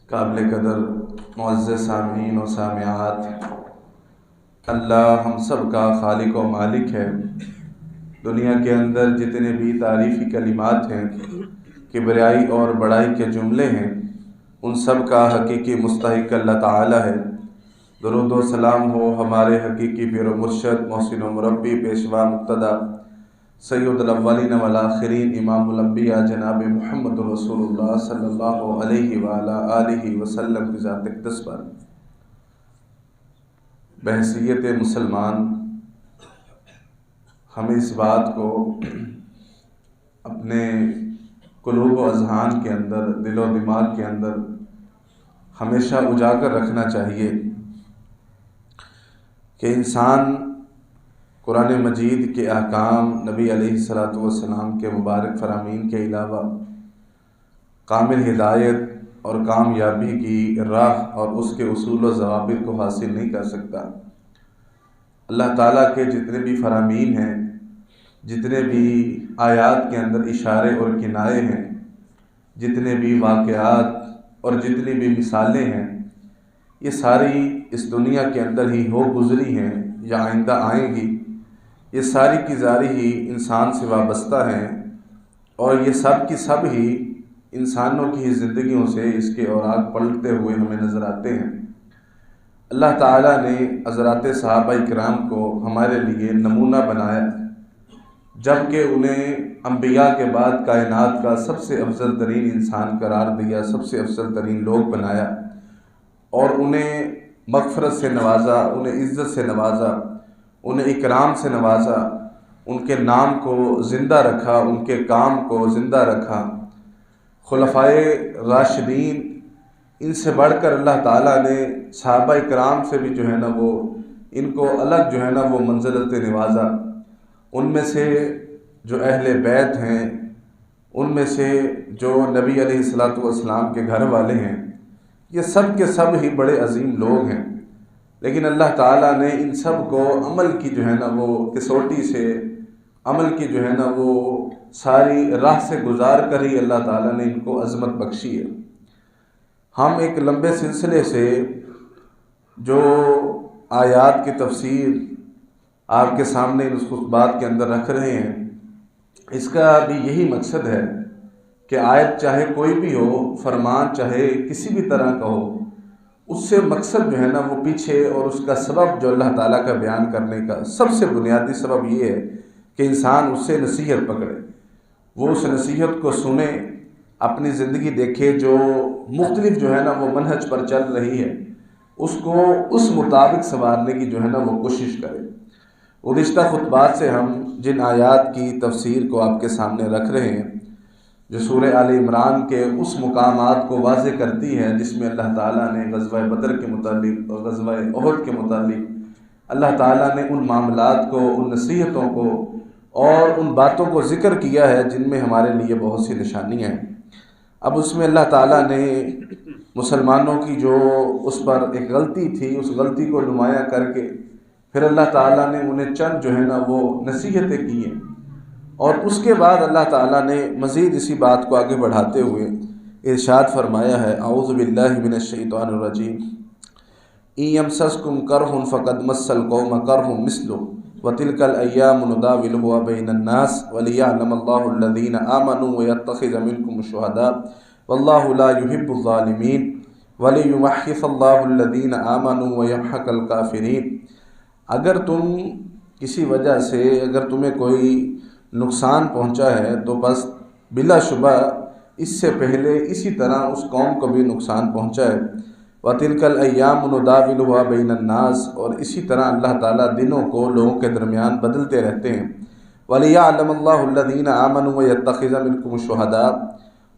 قابل قدر معزز سامعین و سامعات، اللہ ہم سب کا خالق و مالک ہے۔ دنیا کے اندر جتنے بھی تعریفی کلمات ہیں، کبریائی اور بڑائی کے جملے ہیں، ان سب کا حقیقی مستحق اللہ تعالی ہے۔ درود و سلام ہو ہمارے حقیقی پیر و مرشد، محسن و مربی، پیشوا مقتدی، سید الاولین والآخرین، امام الانبیاء جناب محمد رسول اللہ صلی اللہ علیہ وآلہ آلہ وسلم کی ذات اقدس پر بحیثیت مسلمان ہمیں اس بات کو اپنے قلوب و اذہان کے اندر، دل و دماغ کے اندر ہمیشہ اجاگر رکھنا چاہیے کہ انسان قرآن مجید کے احکام، نبی علیہ الصلاۃ والسلام کے مبارک فرامین کے علاوہ کامل ہدایت اور کامیابی کی راہ اور اس کے اصول و ضوابط کو حاصل نہیں کر سکتا۔ اللہ تعالیٰ کے جتنے بھی فرامین ہیں، جتنے بھی آیات کے اندر اشارے اور کنایے ہیں، جتنے بھی واقعات اور جتنی بھی مثالیں ہیں، یہ ساری اس دنیا کے اندر ہی ہو گزری ہیں یا آئندہ آئیں گی۔ یہ ساری کی ساری ہی انسان سے وابستہ ہیں اور یہ سب کی سب ہی انسانوں کی زندگیوں سے اس کے اوراق پلٹتے ہوئے ہمیں نظر آتے ہیں۔ اللہ تعالیٰ نے حضرات صحابہ کرام کو ہمارے لیے نمونہ بنایا، جبکہ انہیں انبیاء کے بعد کائنات کا سب سے افضل ترین انسان قرار دیا، سب سے افضل ترین لوگ بنایا اور انہیں مغفرت سے نوازا، انہیں عزت سے نوازا، انہیں اکرام سے نوازا، ان کے نام کو زندہ رکھا، ان کے کام کو زندہ رکھا۔ خلفائے راشدین، ان سے بڑھ کر اللہ تعالیٰ نے صحابہ کرام سے بھی جو ہے نا وہ ان کو الگ جو ہے نا وہ منزلت نوازا۔ ان میں سے جو اہل بیت ہیں، ان میں سے جو نبی علیہ الصلاۃ والسلام کے گھر والے ہیں، یہ سب کے سب ہی بڑے عظیم لوگ ہیں، لیکن اللہ تعالیٰ نے ان سب کو عمل کی جو ہے نا وہ کسوٹی سے، عمل کی جو ہے نا وہ ساری راہ سے گزار کر ہی اللہ تعالیٰ نے ان کو عظمت بخشی ہے۔ ہم ایک لمبے سلسلے سے جو آیات کی تفسیر آپ کے سامنے اس خطبات کے اندر رکھ رہے ہیں، اس کا بھی یہی مقصد ہے کہ آیت چاہے کوئی بھی ہو، فرمان چاہے کسی بھی طرح کا ہو، اس سے مقصد جو ہے نا وہ پیچھے اور اس کا سبب جو اللہ تعالیٰ کا بیان کرنے کا سب سے بنیادی سبب یہ ہے کہ انسان اس سے نصیحت پکڑے، وہ اس نصیحت کو سنے، اپنی زندگی دیکھے، جو مختلف جو ہے نا وہ منہج پر چل رہی ہے اس کو اس مطابق سنوارنے کی جو ہے نا وہ کوشش کرے۔ گزشتہ خطبات سے ہم جن آیات کی تفسیر کو آپ کے سامنے رکھ رہے ہیں، جو سورہ آل عمران کے اس مقامات کو واضح کرتی ہے جس میں اللہ تعالیٰ نے غزوہ بدر کے متعلق اور غزوہ احد کے متعلق اللہ تعالیٰ نے ان معاملات کو، ان نصیحتوں کو اور ان باتوں کو ذکر کیا ہے جن میں ہمارے لیے بہت سی نشانیاں ہیں۔ اب اس میں اللہ تعالیٰ نے مسلمانوں کی جو اس پر ایک غلطی تھی، اس غلطی کو نمایاں کر کے پھر اللہ تعالیٰ نے انہیں چند جو ہے نا وہ نصیحتیں کی ہیں، اور اس کے بعد اللہ تعالیٰ نے مزید اسی بات کو آگے بڑھاتے ہوئے ارشاد فرمایا ہے، اعوذ باللہ من الشیطان الرجیم، ان یمسسکم کرح فقد مس القوم کرح مثلہ وتلک الایام نداولها بین الناس ولیعلم اللہ الذین آمنوا ویتخذ منکم شہداء واللہ لا یحب الظالمین ولیمحص اللہ الذین آمنوا ویمحق الکافرین۔ اگر تم کسی وجہ سے، اگر تمہیں کوئی نقصان پہنچا ہے تو بس بلا شبہ اس سے پہلے اسی طرح اس قوم کو بھی نقصان پہنچا ہے۔ وَتِلْكَ الْأَيَّامُ نُدَاوِلُهَا بَيْنَ النَّاسِ، اور اسی طرح اللہ تعالیٰ دنوں کو لوگوں کے درمیان بدلتے رہتے ہیں۔ وَلِيَعْلَمَ اللَّهُ الَّذِينَ آمَنُوا وَيَتَّخِذَ مِنْكُمُ شُهَدَاءَ،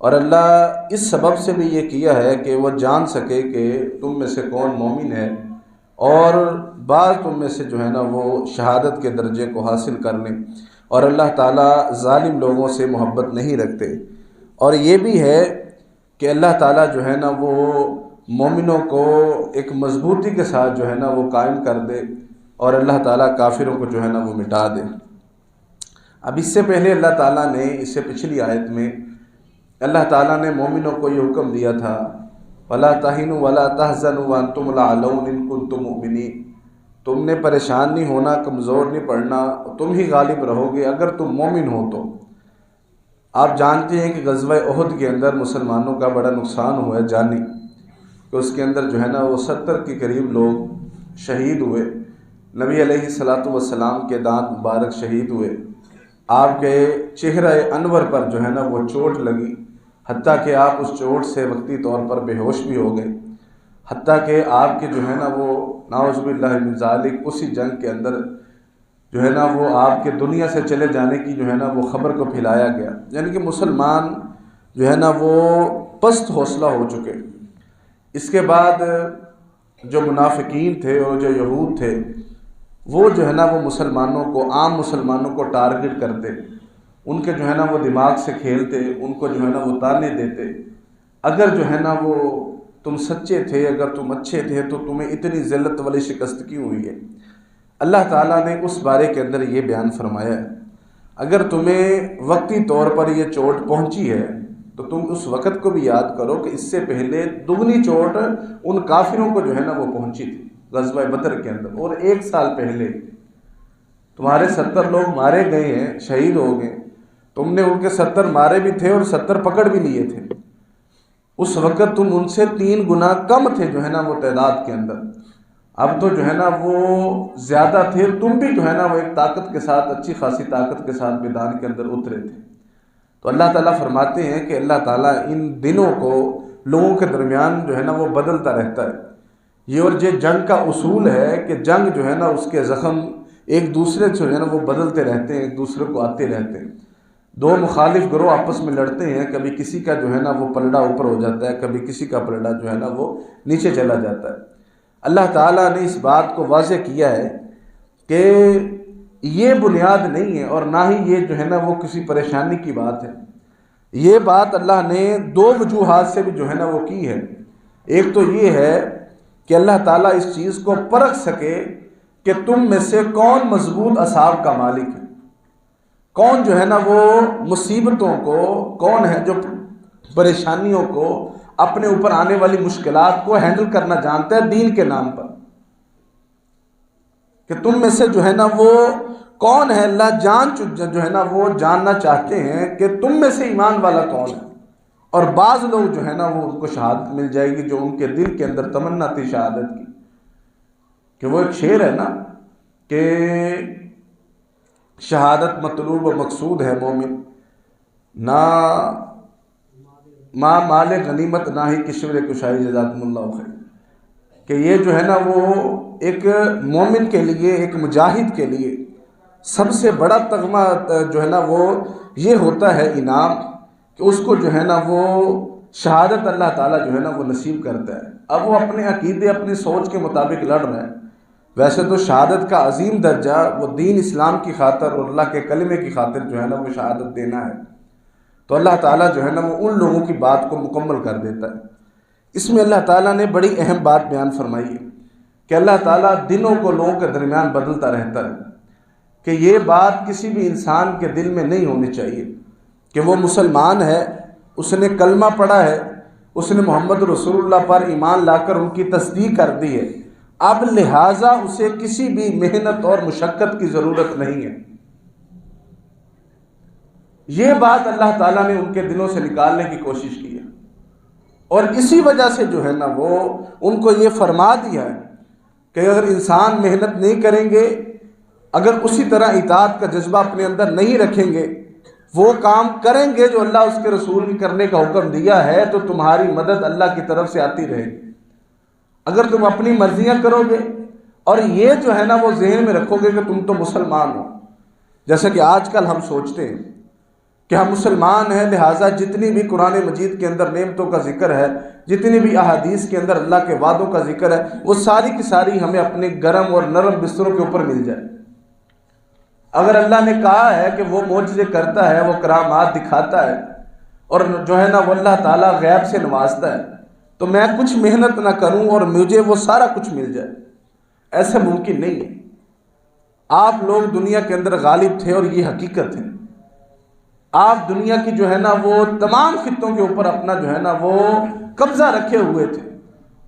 اور اللہ اس سبب سے بھی یہ کیا ہے کہ وہ جان سکے کہ تم میں سے کون مومن ہے اور بعض تم میں سے جو ہے نا وہ شہادت کے درجے کو حاصل کر لیں، اور اللہ تعالیٰ ظالم لوگوں سے محبت نہیں رکھتے۔ اور یہ بھی ہے کہ اللہ تعالیٰ جو ہے نا وہ مومنوں کو ایک مضبوطی کے ساتھ جو ہے نا وہ قائم کر دے اور اللہ تعالیٰ کافروں کو جو ہے نا وہ مٹا دے۔ اب اس سے پہلے اللہ تعالیٰ نے، اس سے پچھلی آیت میں اللہ تعالیٰ نے مومنوں کو یہ حکم دیا تھا ولا تہنوا ولا تحزنوا وانتم الاعلون ان کنتم مؤمنین، تم نے پریشان نہیں ہونا، کمزور نہیں پڑنا، تم ہی غالب رہو گے اگر تم مومن ہو تو۔ آپ جانتے ہیں کہ غزوہ احد کے اندر مسلمانوں کا بڑا نقصان ہوا ہے جانی، کہ اس کے اندر جو ہے نا وہ 70 کے قریب لوگ شہید ہوئے، نبی علیہ السلام کے دانت مبارک شہید ہوئے، آپ کے چہرہ انور پر جو ہے نا وہ چوٹ لگی، حتیٰ کہ آپ اس چوٹ سے وقتی طور پر بے ہوش بھی ہو گئے، حتیٰ کہ آپ کے جو ہے نا وہ نعوذ باللہ من ذالک اسی جنگ کے اندر جو ہے نا وہ آپ کے دنیا سے چلے جانے کی جو ہے نا وہ خبر کو پھیلایا گیا، یعنی کہ مسلمان جو ہے نا وہ پست حوصلہ ہو چکے۔ اس کے بعد جو منافقین تھے اور جو یہود تھے وہ جو ہے نا وہ مسلمانوں کو، عام مسلمانوں کو ٹارگٹ کرتے، ان کے جو ہے نا وہ دماغ سے کھیلتے، ان کو جو ہے نا وہ تانے دیتے، اگر جو ہے نا وہ تم سچے تھے، اگر تم اچھے تھے تو تمہیں اتنی ذلت والی شکست کیوں ہوئی ہے؟ اللہ تعالیٰ نے اس بارے کے اندر یہ بیان فرمایا ہے، اگر تمہیں وقتی طور پر یہ چوٹ پہنچی ہے تو تم اس وقت کو بھی یاد کرو کہ اس سے پہلے دگنی چوٹ ان کافروں کو جو ہے نا وہ پہنچی تھی غزوہ بدر کے اندر، اور 1 سال پہلے تمہارے 70 لوگ مارے گئے ہیں، شہید ہو گئے، تم نے ان کے 70 مارے بھی تھے اور 70 پکڑ بھی لیے تھے، اس وقت تم ان سے 3 گنا کم تھے جو ہے نا وہ تعداد کے اندر، اب تو جو ہے نا وہ زیادہ تھے، تم بھی جو ہے نا وہ ایک طاقت کے ساتھ، اچھی خاصی طاقت کے ساتھ میدان کے اندر اترے تھے۔ تو اللہ تعالیٰ فرماتے ہیں کہ اللہ تعالیٰ ان دنوں کو لوگوں کے درمیان جو ہے نا وہ بدلتا رہتا ہے، یہ اور یہ جنگ کا اصول ہے کہ جنگ جو ہے نا اس کے زخم ایک دوسرے سے جو ہے نا وہ بدلتے رہتے ہیں، ایک دوسرے کو آتے رہتے ہیں، 2 مخالف گروہ آپس میں لڑتے ہیں، کبھی کسی کا جو ہے نا وہ پلڑا اوپر ہو جاتا ہے، کبھی کسی کا پلڑا جو ہے نا وہ نیچے چلا جاتا ہے۔ اللہ تعالیٰ نے اس بات کو واضح کیا ہے کہ یہ بنیاد نہیں ہے اور نہ ہی یہ جو ہے نا وہ کسی پریشانی کی بات ہے، یہ بات اللہ نے 2 وجوہات سے بھی جو ہے نا وہ کی ہے۔ ایک تو یہ ہے کہ اللہ تعالیٰ اس چیز کو پرکھ سکے کہ تم میں سے کون مضبوط اعصاب کا مالک ہے، کون جو ہے نا وہ مصیبتوں کو، کون ہے جو پریشانیوں کو، اپنے اوپر آنے والی مشکلات کو ہینڈل کرنا جانتا ہے دین کے نام پر، کہ تم میں سے جو ہے نا وہ کون ہے، اللہ جو ہے نا وہ جاننا چاہتے ہیں کہ تم میں سے ایمان والا کون ہے، اور بعض لوگ جو ہے نا وہ ان کو شہادت مل جائے گی جو ان کے دل کے اندر تمنا تھی شہادت کی، کہ وہ ایک شعر ہے نا کہ شہادت مطلوب و مقصود ہے مومن، نہ ماں مال غنیمت نہ ہی کشور کشائی جزاکم اللہ خیر، کہ یہ جو ہے نا وہ ایک مومن کے لیے، ایک مجاہد کے لیے سب سے بڑا تغمہ جو ہے نا وہ یہ ہوتا ہے انعام، کہ اس کو جو ہے نا وہ شہادت اللہ تعالیٰ جو ہے نا وہ نصیب کرتا ہے۔ اب وہ اپنے عقیدے، اپنی سوچ کے مطابق لڑ رہے ہیں، ویسے تو شہادت کا عظیم درجہ وہ دین اسلام کی خاطر اور اللہ کے کلمے کی خاطر جو ہے نا وہ شہادت دینا ہے، تو اللہ تعالیٰ جو ہے نا وہ ان لوگوں کی بات کو مکمل کر دیتا ہے۔ اس میں اللہ تعالیٰ نے بڑی اہم بات بیان فرمائی ہے کہ اللہ تعالیٰ دنوں کو لوگوں کے درمیان بدلتا رہتا ہے، کہ یہ بات کسی بھی انسان کے دل میں نہیں ہونی چاہیے کہ وہ مسلمان ہے، اس نے کلمہ پڑھا ہے، اس نے محمد رسول اللہ پر ایمان لا کر ان کی تصدیق کر دی ہے، اب لہٰذا اسے کسی بھی محنت اور مشقت کی ضرورت نہیں ہے۔ یہ بات اللہ تعالیٰ نے ان کے دلوں سے نکالنے کی کوشش کی ہے، اور اسی وجہ سے جو ہے نا وہ ان کو یہ فرما دیا ہے کہ اگر انسان محنت نہیں کریں گے، اگر اسی طرح اطاعت کا جذبہ اپنے اندر نہیں رکھیں گے، وہ کام کریں گے جو اللہ اس کے رسول نے کرنے کا حکم دیا ہے، تو تمہاری مدد اللہ کی طرف سے آتی رہے گی۔ اگر تم اپنی مرضیاں کرو گے اور یہ جو ہے نا وہ ذہن میں رکھو گے کہ تم تو مسلمان ہو، جیسا کہ آج کل ہم سوچتے ہیں کہ ہم مسلمان ہیں، لہٰذا جتنی بھی قرآن مجید کے اندر نعمتوں کا ذکر ہے، جتنی بھی احادیث کے اندر اللہ کے وعدوں کا ذکر ہے، وہ ساری کی ساری ہمیں اپنے گرم اور نرم بستروں کے اوپر مل جائے۔ اگر اللہ نے کہا ہے کہ وہ معجزے کرتا ہے، وہ کرامات دکھاتا ہے، اور جو ہے نا وہ اللہ تعالیٰ غیب سے نوازتا ہے، تو میں کچھ محنت نہ کروں اور مجھے وہ سارا کچھ مل جائے، ایسا ممکن نہیں ہے۔ آپ لوگ دنیا کے اندر غالب تھے اور یہ حقیقت ہے آپ دنیا کی جو ہے نا وہ تمام خطوں کے اوپر اپنا جو ہے نا وہ قبضہ رکھے ہوئے تھے،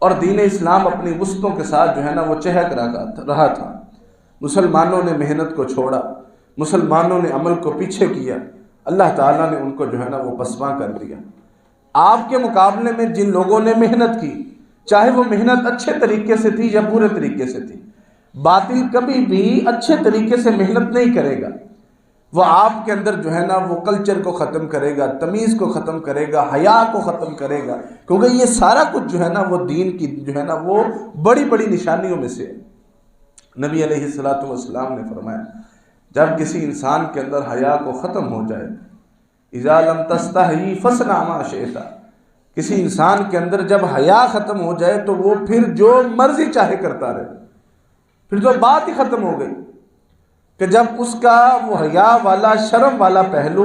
اور دین اسلام اپنی وسطوں کے ساتھ جو ہے نا وہ چہک رہا تھا۔ مسلمانوں نے محنت کو چھوڑا، مسلمانوں نے عمل کو پیچھے کیا، اللہ تعالیٰ نے ان کو جو ہے نا وہ پسپاں کر دیا۔ آپ کے مقابلے میں جن لوگوں نے محنت کی، چاہے وہ محنت اچھے طریقے سے تھی یا برے طریقے سے تھی، باطل کبھی بھی اچھے طریقے سے محنت نہیں کرے گا۔ وہ آپ کے اندر جو ہے نا وہ کلچر کو ختم کرے گا، تمیز کو ختم کرے گا، حیا کو ختم کرے گا، کیونکہ یہ سارا کچھ جو ہے نا وہ دین کی جو ہے نا وہ بڑی بڑی نشانیوں میں سے ہے۔ نبی علیہ السلام نے فرمایا، جب کسی انسان کے اندر حیا کو ختم ہو جائے، اذا لم تستحی فاصنع ما شئت، کسی انسان کے اندر جب حیا ختم ہو جائے تو وہ پھر جو مرضی چاہے کرتا رہے، پھر تو بات ہی ختم ہو گئی کہ جب اس کا وہ حیا والا شرم والا پہلو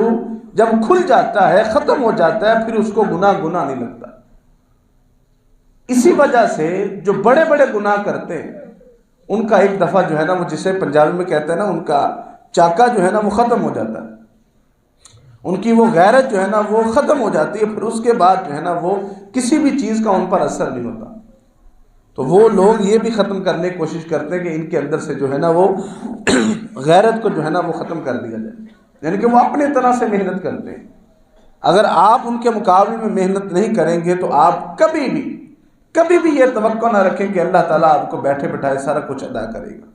جب کھل جاتا ہے، ختم ہو جاتا ہے، پھر اس کو گناہ نہیں لگتا۔ اسی وجہ سے جو بڑے بڑے گناہ کرتے ہیں ان کا ایک دفعہ جو ہے نا وہ جسے پنجابی میں کہتے ہیں نا ان کا چاکا جو ہے نا وہ ختم ہو جاتا ہے، ان کی وہ غیرت جو ہے نا وہ ختم ہو جاتی ہے، پھر اس کے بعد جو ہے نا وہ کسی بھی چیز کا ان پر اثر نہیں ہوتا۔ تو وہ لوگ یہ بھی ختم کرنے کی کوشش کرتے ہیں کہ ان کے اندر سے جو ہے نا وہ غیرت کو جو ہے نا وہ ختم کر دیا جائے، یعنی کہ وہ اپنے طرح سے محنت کرتے ہیں۔ اگر آپ ان کے مقابلے میں محنت نہیں کریں گے تو آپ کبھی بھی یہ توقع نہ رکھیں کہ اللہ تعالیٰ آپ کو بیٹھے بٹھائے سارا کچھ ادا کرے گا۔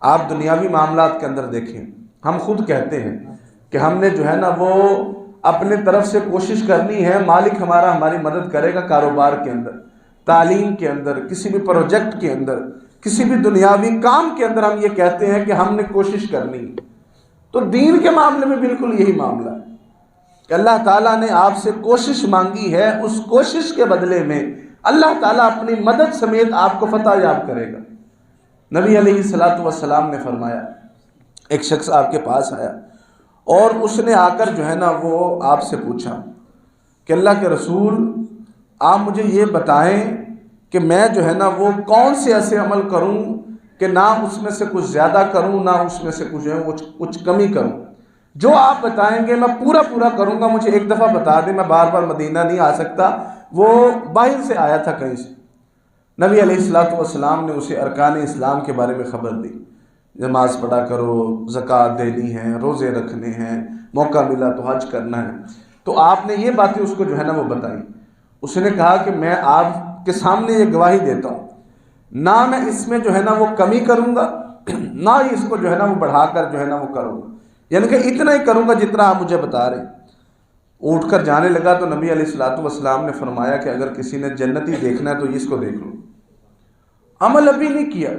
آپ دنیاوی معاملات کے اندر دیکھیں، ہم خود کہتے ہیں کہ ہم نے جو ہے نا وہ اپنے طرف سے کوشش کرنی ہے، مالک ہماری مدد کرے گا، کاروبار کے اندر، تعلیم کے اندر، کسی بھی پروجیکٹ کے اندر، کسی بھی دنیاوی کام کے اندر ہم یہ کہتے ہیں کہ ہم نے کوشش کرنی ہے۔ تو دین کے معاملے میں بالکل یہی معاملہ ہے کہ اللہ تعالیٰ نے آپ سے کوشش مانگی ہے، اس کوشش کے بدلے میں اللہ تعالیٰ اپنی مدد سمیت آپ کو فتح یاب کرے گا۔ نبی علیہ السلام نے فرمایا، ایک شخص آپ کے پاس آیا اور اس نے آ کر جو ہے نا وہ آپ سے پوچھا کہ اللہ کے رسول آپ مجھے یہ بتائیں کہ میں جو ہے نا وہ کون سے ایسے عمل کروں کہ نہ اس میں سے کچھ زیادہ کروں، نہ اس میں سے کچھ کمی کروں، جو آپ بتائیں گے میں پورا کروں گا، مجھے ایک دفعہ بتا دیں، میں بار بار مدینہ نہیں آ سکتا، وہ باہر سے آیا تھا کہیں سے۔ نبی علیہ السلام نے اسے ارکان اسلام کے بارے میں خبر دی، نماز پڑھا کرو، زکوٰۃ دینی ہے، روزے رکھنے ہیں، موقع ملا تو حج کرنا ہے۔ تو آپ نے یہ باتیں اس کو جو ہے نا وہ بتائیں۔ اس نے کہا کہ میں آپ کے سامنے یہ گواہی دیتا ہوں، نہ میں اس میں جو ہے نا وہ کمی کروں گا، نہ ہی اس کو جو ہے نا وہ بڑھا کر جو ہے نا وہ کروں گا، یعنی کہ اتنا ہی کروں گا جتنا آپ مجھے بتا رہے ہیں۔ اٹھ کر جانے لگا تو نبی علیہ السلام نے فرمایا کہ اگر کسی نے جنتی دیکھنا ہے تو اس کو دیکھ لو۔ عمل ابھی نہیں کیا،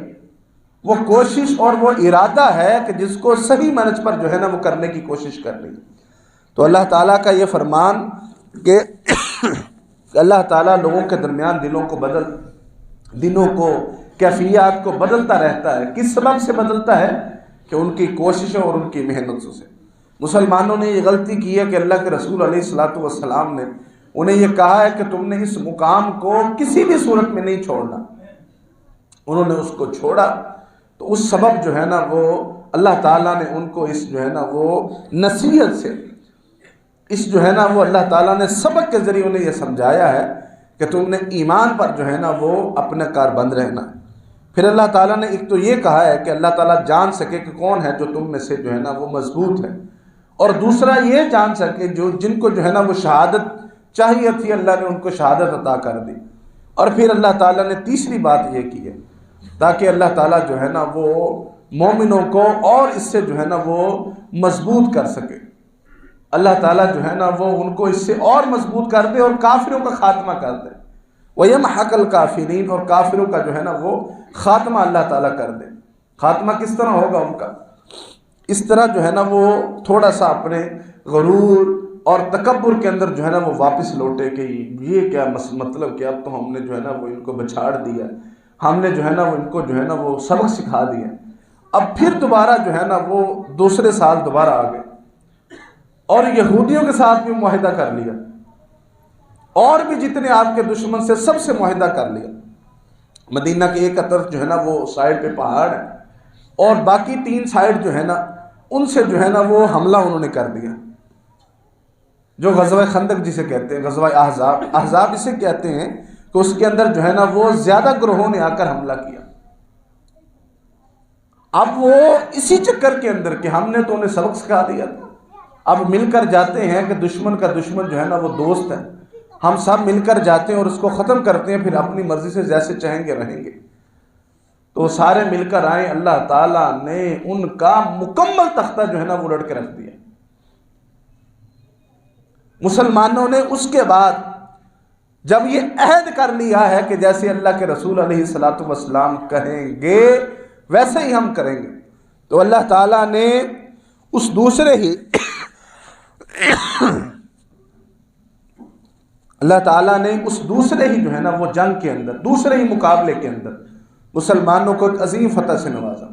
وہ کوشش اور وہ ارادہ ہے کہ جس کو صحیح منہج پر جو ہے نا وہ کرنے کی کوشش کر رہی۔ تو اللہ تعالیٰ کا یہ فرمان کہ اللہ تعالیٰ لوگوں کے درمیان دلوں کو کیفیات کو بدلتا رہتا ہے۔ کس سبب سے بدلتا ہے؟ کہ ان کی کوششوں اور ان کی محنتوں سے۔ مسلمانوں نے یہ غلطی کی ہے کہ اللہ کے رسول علیہ السلام نے انہیں یہ کہا ہے کہ تم نے اس مقام کو کسی بھی صورت میں نہیں چھوڑنا، انہوں نے اس کو چھوڑا، تو اس سبب جو ہے نا وہ اللہ تعالیٰ نے ان کو اس جو ہے نا وہ نصیحت سے، اس جو ہے نا وہ اللہ تعالیٰ نے سبق کے ذریعے انہیں یہ سمجھایا ہے کہ تم نے ایمان پر جو ہے نا وہ اپنا کار بند رہنا ہے۔ پھر اللہ تعالیٰ نے ایک تو یہ کہا ہے کہ اللہ تعالیٰ جان سکے کہ کون ہے جو تم میں سے جو ہے نا وہ مضبوط ہے، اور دوسرا یہ جان سکے جن کو جو ہے نا وہ شہادت چاہیے تھی، اللہ نے ان کو شہادت عطا کر دی۔ اور پھر اللہ تعالیٰ نے تیسری بات یہ کی ہے تاکہ اللہ تعالیٰ جو ہے نا وہ مومنوں کو اور اس سے جو ہے نا وہ مضبوط کر سکے، اللہ تعالیٰ جو ہے نا وہ ان کو اس سے اور مضبوط کر دے اور کافروں کا خاتمہ کر دے، وَيَمْحَقَ الْكَافِرِينَ، اور کافروں کا جو ہے نا وہ خاتمہ اللہ تعالیٰ کر دے۔ خاتمہ کس طرح ہوگا ان کا؟ اس طرح جو ہے نا وہ تھوڑا سا اپنے غرور اور تکبر کے اندر جو ہے نا وہ واپس لوٹے کہ یہ کیا مطلب کہ اب تو ہم نے جو ہے نا وہ ان کو بچھاڑ دیا، ہم نے جو ہے نا وہ ان کو جو ہے نا وہ سبق سکھا دیا۔ اب پھر دوبارہ جو ہے نا وہ دوسرے سال دوبارہ آ گئے اور یہودیوں کے ساتھ بھی معاہدہ کر لیا، اور بھی جتنے آپ کے دشمن سے سب سے معاہدہ کر لیا۔ مدینہ کے ایک طرف جو ہے نا وہ سائڈ پہ پہاڑ ہے اور باقی 3 سائڈ جو ہے نا ان سے جو ہے نا وہ حملہ انہوں نے کر دیا۔ جو غزوہ خندق جسے کہتے ہیں، غزوہ احزاب اسے کہتے ہیں کہ اس کے اندر جو ہے نا وہ زیادہ گروہوں نے آ کر حملہ کیا۔ اب وہ اسی چکر کے اندر کہ ہم نے تو انہیں سبق سکھا دیا تھا، اب مل کر جاتے ہیں کہ دشمن کا دشمن جو ہے نا وہ دوست ہے، ہم سب مل کر جاتے ہیں اور اس کو ختم کرتے ہیں، پھر اپنی مرضی سے جیسے چاہیں گے رہیں گے۔ تو سارے مل کر آئے، اللہ تعالیٰ نے ان کا مکمل تختہ جو ہے نا وہ الٹ کے رکھ دیا۔ مسلمانوں نے اس کے بعد جب یہ عہد کر لیا ہے کہ جیسے اللہ کے رسول علیہ الصلوۃ والسلام کہیں گے ویسے ہی ہم کریں گے، تو اللہ تعالیٰ نے اس دوسرے ہی جو ہے نا وہ جنگ کے اندر، دوسرے ہی مقابلے کے اندر مسلمانوں کو ایک عظیم فتح سے نوازا۔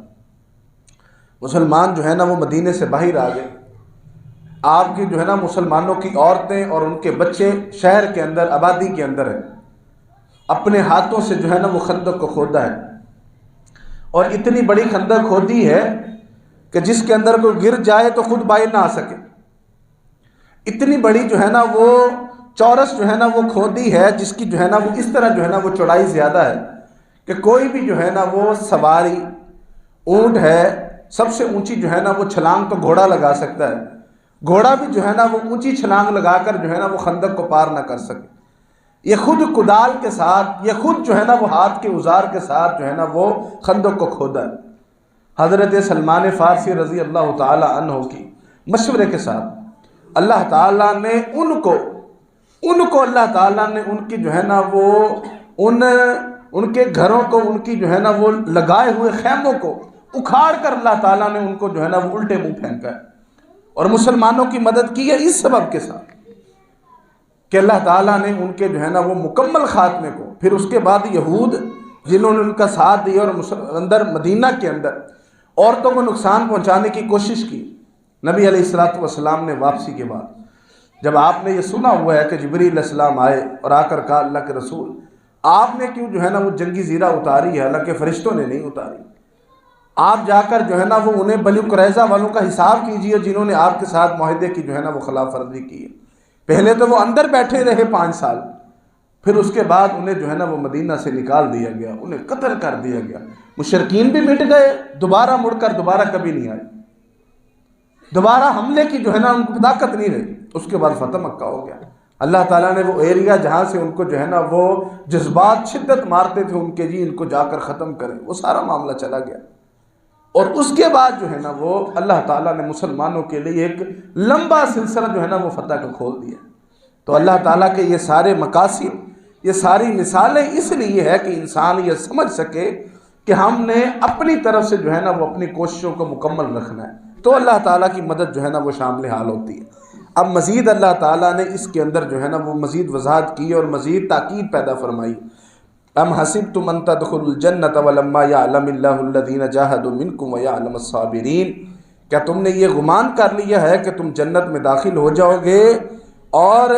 مسلمان جو ہے نا وہ مدینے سے باہر آ گئے، آپ کی جو ہے نا مسلمانوں کی عورتیں اور ان کے بچے شہر کے اندر، آبادی کے اندر ہیں، اپنے ہاتھوں سے جو ہے نا وہ خندق کو کھودا ہے، اور اتنی بڑی خندق کھودی ہے کہ جس کے اندر کوئی گر جائے تو خود باہر نہ آ سکے، اتنی بڑی جو ہے نا وہ چورس جو ہے نا وہ کھودی ہے، جس کی جو ہے نا وہ اس طرح جو ہے نا وہ چوڑائی زیادہ ہے کہ کوئی بھی جو ہے نا وہ سواری، اونٹ ہے، سب سے اونچی جو ہے نا وہ چھلانگ تو گھوڑا لگا سکتا ہے، گھوڑا بھی جو ہے نا وہ اونچی چھلانگ لگا کر جو ہے نا وہ خندق کو پار نہ کر سکے۔ یہ خود کدال کے ساتھ، یہ خود جو ہے نا وہ ہاتھ کے اوزار کے ساتھ جو ہے نا وہ خندق کو کھودا ہے۔ حضرت سلمان فارسی رضی اللہ تعالی عنہ کی مشورے کے ساتھ اللہ تعالیٰ نے ان کو اللہ تعالیٰ نے ان کی جو ہے نا وہ ان کے گھروں کو، ان کی جو ہے نا وہ لگائے ہوئے خیموں کو اکھاڑ کر اللہ تعالیٰ نے ان کو جو ہے نا وہ الٹے منہ پھینکا ہے، اور مسلمانوں کی مدد کی ہے اس سبب کے ساتھ کہ اللہ تعالیٰ نے ان کے جو ہے نا وہ مکمل خاتمے کو، پھر اس کے بعد یہود جنہوں نے ان کا ساتھ دیا اور اندر مدینہ کے اندر عورتوں کو نقصان پہنچانے کی کوشش کی، نبی علیہ الصلوۃ والسلام نے واپسی کے بعد جب آپ نے یہ سنا ہوا ہے کہ جبریل علیہ السلام آئے اور آ کر کہا اللہ کے رسول آپ نے کیوں جو ہے نا وہ جنگی زیرہ اتاری ہے، حالانکہ فرشتوں نے نہیں اتاری، آپ جا کر جو ہے نا وہ انہیں بنی قریظہ والوں کا حساب کیجئے جنہوں نے آپ کے ساتھ معاہدے کی جو ہے نا وہ خلاف ورزی کی ہے۔ پہلے تو وہ اندر بیٹھے رہے 5 سال، پھر اس کے بعد انہیں جو ہے نا وہ مدینہ سے نکال دیا گیا، انہیں قتل کر دیا گیا، مشرکین بھی مٹ گئے، دوبارہ مڑ کر دوبارہ کبھی نہیں آئے، دوبارہ حملے کی جو ہے نا ان کو طاقت نہیں رہی۔ اس کے بعد فتح مکہ ہو گیا، اللہ تعالیٰ نے وہ ایریا جہاں سے ان کو جو ہے نا وہ جذبات شدت مارتے تھے ان کے، جی ان کو جا کر ختم کریں، وہ سارا معاملہ چلا گیا، اور اس کے بعد جو ہے نا وہ اللہ تعالیٰ نے مسلمانوں کے لیے ایک لمبا سلسلہ جو ہے نا وہ فتح کو کھول دیا۔ تو اللہ تعالیٰ کے یہ سارے مقاصد، یہ ساری مثالیں اس لیے ہے کہ انسان یہ سمجھ سکے کہ ہم نے اپنی طرف سے جو ہے نا وہ اپنی کوششوں کو مکمل رکھنا ہے، تو اللہ تعالیٰ کی مدد جو ہے نا وہ شامل حال ہوتی ہے۔ اب مزید اللہ تعالیٰ نے اس کے اندر جو ہے نا وہ مزید وضاحت کی اور مزید تاکید پیدا فرمائی۔ ام حسبتم ان تدخلوا الجنۃ ولما یعلم اللہ الذین جاہدوا منکم ویعلم الصابرین، کیا تم نے یہ گمان کر لیا ہے کہ تم جنت میں داخل ہو جاؤ گے اور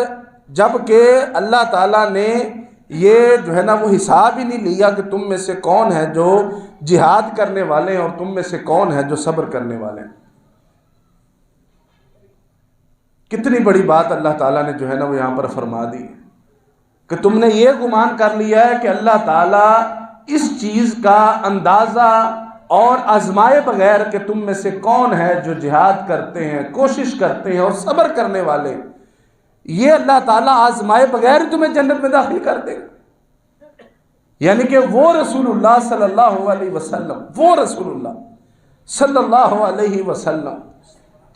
جب کہ اللہ تعالیٰ نے یہ جو ہے نا وہ حساب ہی نہیں لیا کہ تم میں سے کون ہے جو جہاد کرنے والے ہیں اور تم میں سے کون ہے جو صبر کرنے والے ہیں۔ کتنی بڑی بات اللہ تعالیٰ نے جو ہے نا وہ یہاں پر فرما دی کہ تم نے یہ گمان کر لیا ہے کہ اللہ تعالیٰ اس چیز کا اندازہ اور آزمائے بغیر کہ تم میں سے کون ہے جو جہاد کرتے ہیں، کوشش کرتے ہیں اور صبر کرنے والے، یہ اللہ تعالیٰ آزمائے بغیر تمہیں جنت میں داخل کر دے گا۔ یعنی کہ وہ رسول اللہ صلی اللہ علیہ وسلم، وہ رسول اللہ صلی اللہ علیہ وسلم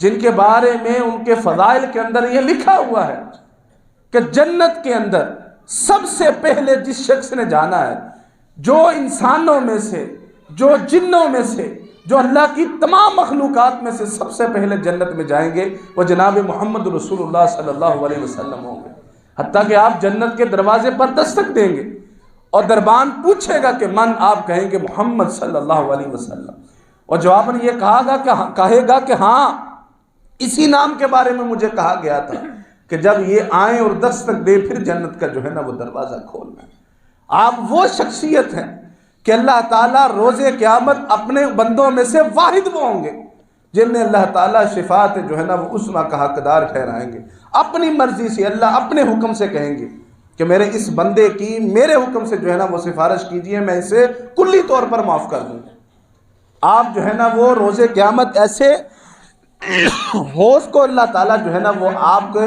جن کے بارے میں ان کے فضائل کے اندر یہ لکھا ہوا ہے کہ جنت کے اندر سب سے پہلے جس شخص نے جانا ہے، جو انسانوں میں سے، جو جنوں میں سے، جو اللہ کی تمام مخلوقات میں سے سب سے پہلے جنت میں جائیں گے، وہ جناب محمد رسول اللہ صلی اللہ علیہ وسلم ہوں گے۔ حتیٰ کہ آپ جنت کے دروازے پر دستک دیں گے اور دربان پوچھے گا کہ من، آپ کہیں گے محمد صلی اللہ علیہ وسلم، اور جواب میں یہ کہے گا کہ ہاں اسی نام کے بارے میں مجھے کہا گیا تھا کہ جب یہ آئیں اور دستک دیں پھر جنت کا جو ہے نا وہ دروازہ کھولنا ہے۔ آپ وہ شخصیت ہیں کہ اللہ تعالیٰ روز قیامت اپنے بندوں میں سے واحد وہ ہوں گے جنہیں اللہ تعالیٰ شفاعت جو ہے نا وہ عظمیٰ کا حقدار ٹھہرائیں گے. اپنی مرضی سے اللہ اپنے حکم سے کہیں گے کہ میرے اس بندے کی میرے حکم سے جو ہے نا وہ سفارش کیجئے، میں اسے کلی طور پر معاف کر دوں. آپ جو ہے نا وہ روز قیامت ایسے حوض کو اللہ تعالیٰ جو ہے نا وہ آپ کو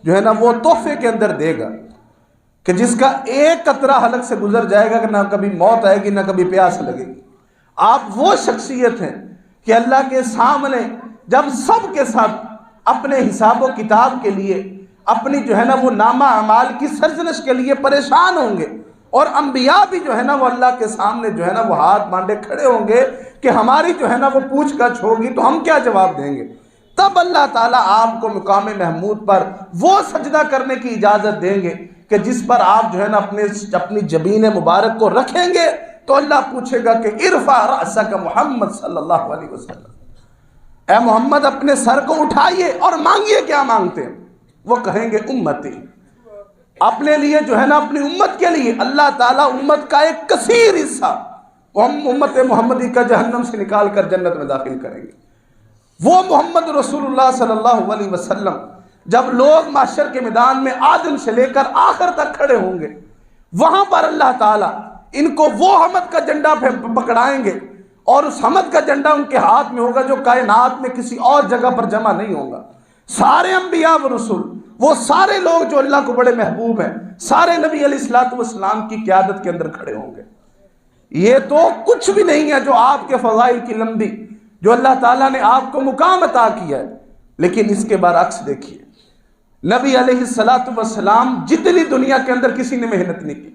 جو ہے نا وہ تحفے کے اندر دے گا کہ جس کا ایک قطرہ حلق سے گزر جائے گا کہ نہ کبھی موت آئے گی نہ کبھی پیاس لگے گی. آپ وہ شخصیت ہیں کہ اللہ کے سامنے جب سب کے ساتھ اپنے حساب و کتاب کے لیے اپنی جو ہے نا وہ نامہ اعمال کی سرزنش کے لیے پریشان ہوں گے، اور انبیاء بھی جو ہے نا وہ اللہ کے سامنے جو ہے نا وہ ہاتھ باندھے کھڑے ہوں گے کہ ہماری جو ہے نا وہ پوچھ گچھ ہوگی تو ہم کیا جواب دیں گے. تب اللہ تعالیٰ آپ کو مقام محمود پر وہ سجدہ کرنے کی اجازت دیں گے کہ جس پر آپ جو ہے نا اپنی جبین مبارک کو رکھیں گے تو اللہ پوچھے گا کہ ارفع رأسک محمد صلی اللہ علیہ وسلم، اے محمد اپنے سر کو اٹھائیے اور مانگیے. کیا مانگتے ہیں؟ وہ کہیں گے امتی. اپنے لیے جو ہے نا اپنی امت کے لیے اللہ تعالیٰ امت کا ایک کثیر حصہ ہم امت محمدی کا جہنم سے نکال کر جنت میں داخل کریں گے. وہ محمد رسول اللہ صلی اللہ علیہ وسلم جب لوگ محشر کے میدان میں آدم سے لے کر آخر تک کھڑے ہوں گے، وہاں پر اللہ تعالیٰ ان کو وہ حمد کا جھنڈا پکڑائیں گے، اور اس حمد کا جھنڈا ان کے ہاتھ میں ہوگا جو کائنات میں کسی اور جگہ پر جمع نہیں ہوگا. سارے انبیاء و رسول، وہ سارے لوگ جو اللہ کو بڑے محبوب ہیں، سارے نبی علیہ الصلوۃ والسلام کی قیادت کے اندر کھڑے ہوں گے. یہ تو کچھ بھی نہیں ہے جو آپ کے فضائل کی لمبی جو اللہ تعالیٰ نے آپ کو مقام عطا کیا ہے. لیکن اس کے برعکس دیکھیے، نبی علیہ الصلوۃ والسلام جتنی دنیا کے اندر کسی نے محنت نہیں کی.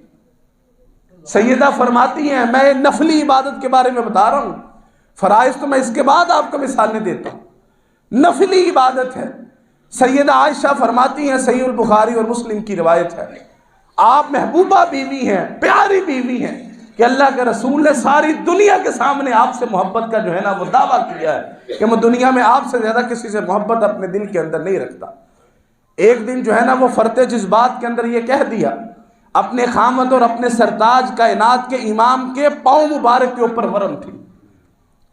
سیدہ فرماتی ہیں، میں نفلی عبادت کے بارے میں بتا رہا ہوں، فرائض تو میں اس کے بعد آپ کو مثالیں دیتا ہوں. نفلی عبادت ہے. سیدہ عائشہ فرماتی ہیں، صحیح البخاری اور مسلم کی روایت ہے، آپ محبوبہ بیوی ہیں، پیاری بیوی ہیں کہ اللہ کے رسول نے ساری دنیا کے سامنے آپ سے محبت کا جو ہے نا وہ دعویٰ کیا ہے کہ میں دنیا میں آپ سے زیادہ کسی سے محبت اپنے دل کے اندر نہیں رکھتا. ایک دن جو ہے نا وہ فرط جذبات کے اندر یہ کہہ دیا، اپنے خامد اور اپنے سرتاج کائنات کے امام کے پاؤں مبارک کے اوپر ورم تھی.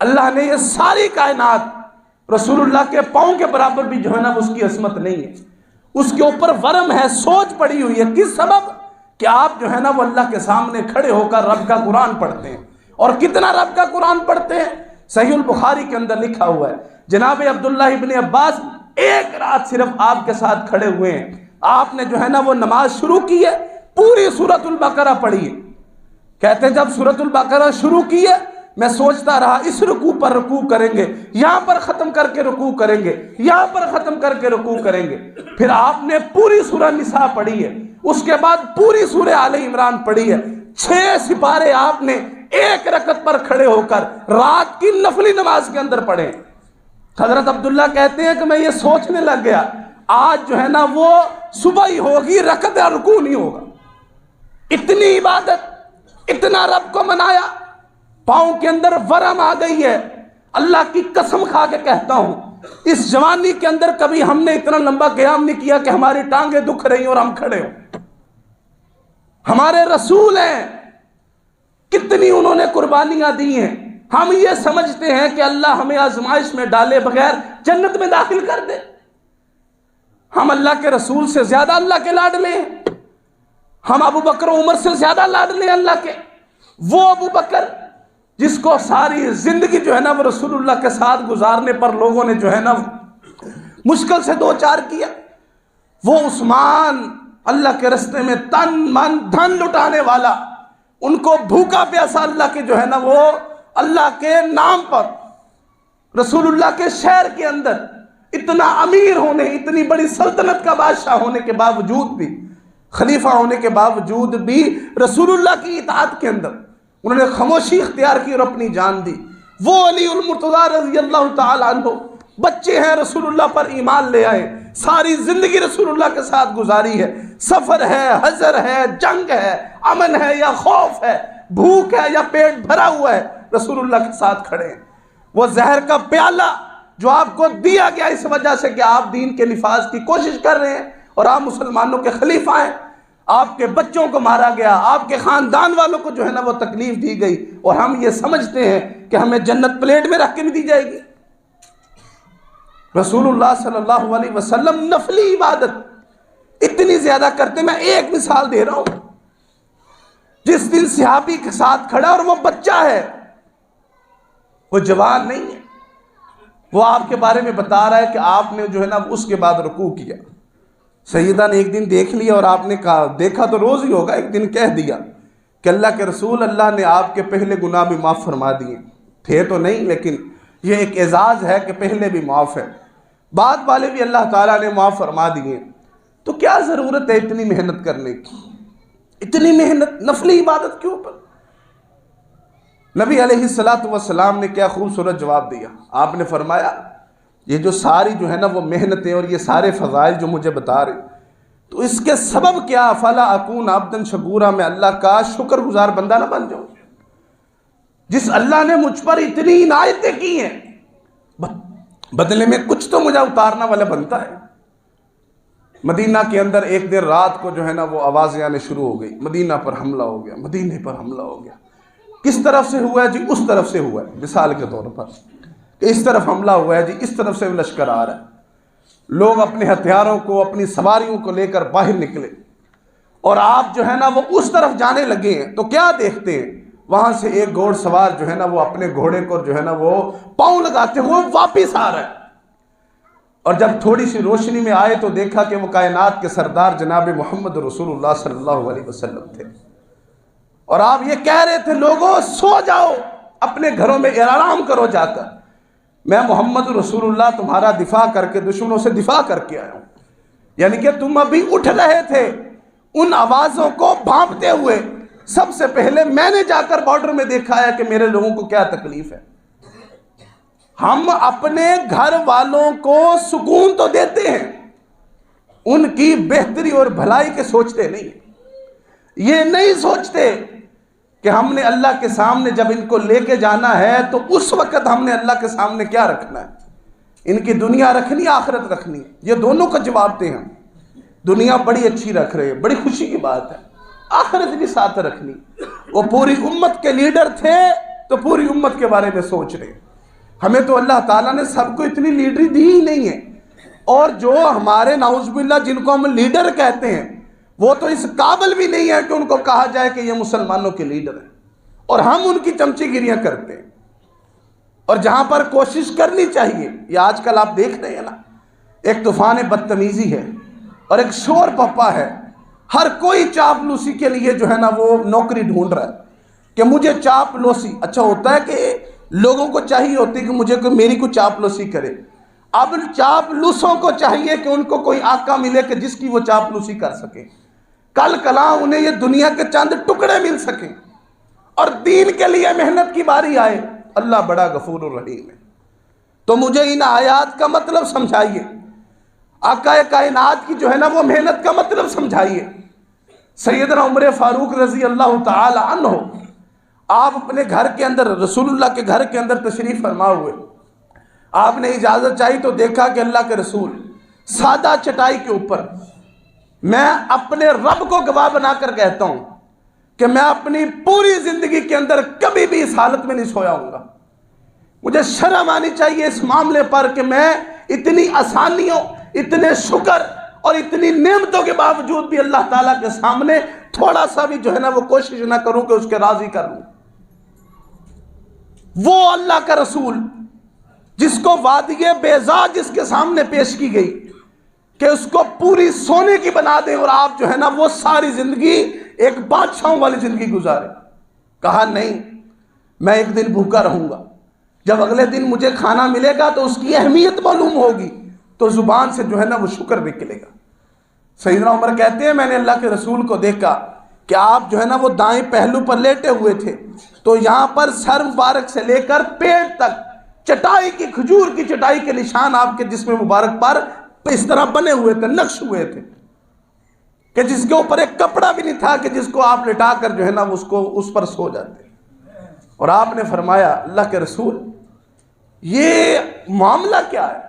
اللہ نے یہ ساری کائنات رسول اللہ کے پاؤں کے برابر بھی جو ہے نا اس کی عظمت نہیں ہے، اس کے اوپر ورم ہے، سوچ پڑی ہوئی ہے. کس سبب؟ کہ آپ جو ہے نا وہ اللہ کے سامنے کھڑے ہو کر رب کا قرآن پڑھتے ہیں. اور کتنا رب کا قرآن پڑھتے ہیں؟ صحیح البخاری کے اندر لکھا ہوا ہے، جناب عبداللہ ابن عباس ایک رات صرف آپ کے ساتھ کھڑے ہوئے ہیں. آپ نے جو ہے نا وہ نماز شروع کی ہے، پوری سورۃ البقرہ پڑھی ہے. کہتے ہیں جب سورۃ البقرہ شروع کی ہے میں سوچتا رہا اس رکوع پر رکوع کریں گے، یہاں پر ختم کر کے رکوع کریں گے، یہاں پر ختم کر کے رکوع کریں گے. پھر آپ نے پوری سورہ نساء پڑھی ہے، اس کے بعد پوری سورہ آل عمران پڑھی ہے. 6 سپارے آپ نے ایک رکعت پر کھڑے ہو کر رات کی نفلی نماز کے اندر پڑھے. حضرت عبداللہ کہتے ہیں کہ میں یہ سوچنے لگ گیا آج جو ہے نا وہ صبح ہی ہوگی، رکعت یا رکوع نہیں ہوگا. اتنی عبادت، اتنا رب کو منایا، پاؤں کے اندر ورم آ گئی ہے. اللہ کی قسم کھا کے کہتا ہوں اس جوانی کے اندر کبھی ہم نے اتنا لمبا قیام نہیں کیا کہ ہماری ٹانگیں دکھ رہی اور ہم کھڑے ہوں. ہمارے رسول ہیں، کتنی انہوں نے قربانیاں دی ہیں. ہم یہ سمجھتے ہیں کہ اللہ ہمیں آزمائش میں ڈالے بغیر جنت میں داخل کر دے. ہم اللہ کے رسول سے زیادہ اللہ کے لاڈلے ہیں. ہم ابو بکر و عمر سے زیادہ لاڈلے اللہ کے. وہ ابو بکر جس کو ساری زندگی جو ہے نا وہ رسول اللہ کے ساتھ گزارنے پر لوگوں نے جو ہے نا مشکل سے 2-4 کیا. وہ عثمان اللہ کے رستے میں تن من دھن لٹانے والا، ان کو بھوکا پیاسا اللہ کے جو ہے نا وہ اللہ کے نام پر رسول اللہ کے شہر کے اندر اتنا امیر ہونے، اتنی بڑی سلطنت کا بادشاہ ہونے کے باوجود بھی، خلیفہ ہونے کے باوجود بھی رسول اللہ کی اطاعت کے اندر انہوں نے خاموشی اختیار کی اور اپنی جان دی. وہ علی المرتضیٰ رضی اللہ تعالی عنہ بچے ہیں، رسول اللہ پر ایمان لے آئے، ساری زندگی رسول اللہ کے ساتھ گزاری ہے. سفر ہے، حضر ہے، جنگ ہے، امن ہے یا خوف ہے، بھوک ہے یا پیٹ بھرا ہوا ہے، رسول اللہ کے ساتھ کھڑے ہیں. وہ زہر کا پیالہ جو آپ کو دیا گیا اس وجہ سے کہ آپ دین کے نفاذ کی کوشش کر رہے ہیں اور آپ مسلمانوں کے خلیفہ ہیں، آپ کے بچوں کو مارا گیا، آپ کے خاندان والوں کو جو ہے نا وہ تکلیف دی گئی، اور ہم یہ سمجھتے ہیں کہ ہمیں جنت پلیٹ میں رکھ کے نہیں دی جائے گی. رسول اللہ صلی اللہ علیہ وسلم نفلی عبادت اتنی زیادہ کرتے. میں ایک مثال دے رہا ہوں. جس دن صحابی کے ساتھ کھڑا اور وہ بچہ ہے, وہ جوان نہیں ہے, وہ آپ کے بارے میں بتا رہا ہے کہ آپ نے جو ہے نا اس کے بعد رکوع کیا. سیدہ نے ایک دن دیکھ لیا اور آپ نے کہا, دیکھا تو روز ہی ہوگا, ایک دن کہہ دیا کہ اللہ کے رسول, اللہ نے آپ کے پہلے گناہ بھی معاف فرما دیے. تھے تو نہیں, لیکن یہ ایک اعزاز ہے کہ پہلے بھی معاف ہے, بعد والے بھی اللہ تعالیٰ نے معاف فرما دیے. تو کیا ضرورت ہے اتنی محنت کرنے کی, اتنی محنت نفلی عبادت کے اوپر؟ نبی علیہ السلام نے کیا خوبصورت جواب دیا. آپ نے فرمایا یہ جو ساری جو ہے نا وہ محنتیں اور یہ سارے فضائل جو مجھے بتا رہے, تو اس کے سبب کیا؟ فلا اکون عبدا شکورا, میں اللہ کا شکر گزار بندہ نہ بن جاؤں. جس اللہ نے مجھ پر اتنی عنایتیں کی ہیں, بدلے میں کچھ تو مجھے اتارنا والا بنتا ہے. مدینہ کے اندر ایک دیر رات کو جو ہے نا وہ آوازیں آنے شروع ہو گئی, مدینہ پر حملہ ہو گیا, مدینہ پر حملہ ہو گیا. کس طرف سے ہوا ہے جی؟ اس طرف سے ہوا ہے. مثال کے طور پر کہ اس طرف حملہ ہوا ہے جی, اس طرف سے لشکر آ رہا ہے. لوگ اپنے ہتھیاروں کو, اپنی سواریوں کو لے کر باہر نکلے اور آپ جو ہے نا وہ اس طرف جانے لگے ہیں. تو کیا دیکھتے ہیں؟ وہاں سے ایک گھوڑ سوار جو ہے نا وہ اپنے گھوڑے کو جو ہے نا وہ پاؤں لگاتے ہوئے واپس آ رہا ہے. اور جب تھوڑی سی روشنی میں آئے تو دیکھا کہ وہ کائنات کے سردار جناب محمد رسول اللہ صلی اللہ علیہ وسلم تھے. اور آپ یہ کہہ رہے تھے, لوگوں سو جاؤ, اپنے گھروں میں آرام کرو جا کر, میں محمد رسول اللہ تمہارا دفاع کر کے دشمنوں سے دفاع کر کے آیا ہوں. یعنی کہ تم ابھی اٹھ رہے تھے ان آوازوں کو بھانپتے ہوئے, سب سے پہلے میں نے جا کر بارڈر میں دیکھا ہے کہ میرے لوگوں کو کیا تکلیف ہے. ہم اپنے گھر والوں کو سکون تو دیتے ہیں, ان کی بہتری اور بھلائی کے سوچتے نہیں. یہ نہیں سوچتے کہ ہم نے اللہ کے سامنے جب ان کو لے کے جانا ہے تو اس وقت ہم نے اللہ کے سامنے کیا رکھنا ہے. ان کی دنیا رکھنی, آخرت رکھنی, یہ دونوں کا جواب دیں. ہم دنیا بڑی اچھی رکھ رہے ہیں, بڑی خوشی کی بات ہے, آخرت بھی ساتھ رکھنی. وہ پوری امت کے لیڈر تھے تو پوری امت کے بارے میں سوچ رہے. ہمیں تو اللہ تعالیٰ نے سب کو اتنی لیڈری دی ہی نہیں ہے, اور جو ہمارے نعوذ باللہ جن کو ہم لیڈر کہتے ہیں وہ تو اس قابل بھی نہیں ہے کہ ان کو کہا جائے کہ یہ مسلمانوں کے لیڈر ہیں, اور ہم ان کی چمچی گیریاں کرتے ہیں. اور جہاں پر کوشش کرنی چاہیے, یہ آج کل آپ دیکھ رہے ہیں نا, ایک طوفان بدتمیزی ہے اور ایک شور پپا ہے. ہر کوئی چاپلوسی کے لیے جو ہے نا وہ نوکری ڈھونڈ رہا ہے کہ مجھے چاپلوسی. اچھا ہوتا ہے کہ لوگوں کو چاہیے ہوتی کہ مجھے کوئی میری کو چاپلوسی کرے. اب چاپلوسوں کو چاہیے کہ ان کو کوئی آقا ملے کہ جس کی وہ چاپلوسی کر سکے. کل کلاں انہیں یہ دنیا کے چند ٹکڑے مل سکیں اور دین کے لیے محنت کی باری آئے. اللہ بڑا غفور الرحیم ہے. تو مجھے ان آیات کا مطلب سمجھائیے, آقا کائنات کی جو ہے نا وہ محنت کا مطلب سمجھائیے. سیدنا عمر فاروق رضی اللہ تعالی عنہ, آپ اپنے گھر کے اندر, رسول اللہ کے گھر کے اندر تشریف فرما ہوئے. آپ نے اجازت چاہی تو دیکھا کہ اللہ کے رسول سادہ چٹائی کے اوپر, میں اپنے رب کو گواہ بنا کر کہتا ہوں کہ میں اپنی پوری زندگی کے اندر کبھی بھی اس حالت میں نہیں سویا ہوں گا. مجھے شرم آنی چاہیے اس معاملے پر کہ میں اتنی آسانیوں, اتنے شکر اور اتنی نعمتوں کے باوجود بھی اللہ تعالیٰ کے سامنے تھوڑا سا بھی جو ہے نا وہ کوشش نہ کروں کہ اس کے راضی کر لوں. وہ اللہ کا رسول جس کو وادی بیضا جس کے سامنے پیش کی گئی کہ اس کو پوری سونے کی بنا دیں اور آپ جو ہے نا وہ ساری زندگی ایک بادشاہوں والی زندگی گزارے. کہا نہیں, میں ایک دن بھوکا رہوں گا, جب اگلے دن مجھے کھانا ملے گا تو اس کی اہمیت معلوم ہوگی, تو زبان سے جو ہے نا وہ شکر نکلے گا. سیدنا عمر کہتے ہیں میں نے اللہ کے رسول کو دیکھا کہ آپ جو ہے نا وہ دائیں پہلو پر لیٹے ہوئے تھے, تو یہاں پر سر مبارک سے لے کر پیٹ تک چٹائی کی, کھجور کی چٹائی کے نشان آپ کے جسم مبارک پر اس طرح بنے ہوئے تھے, نقش ہوئے تھے, کہ جس کے اوپر ایک کپڑا بھی نہیں تھا کہ جس کو آپ لٹا کر جو ہے نا اس پر سو جاتے. اور آپ نے فرمایا اللہ کے رسول یہ معاملہ کیا ہے؟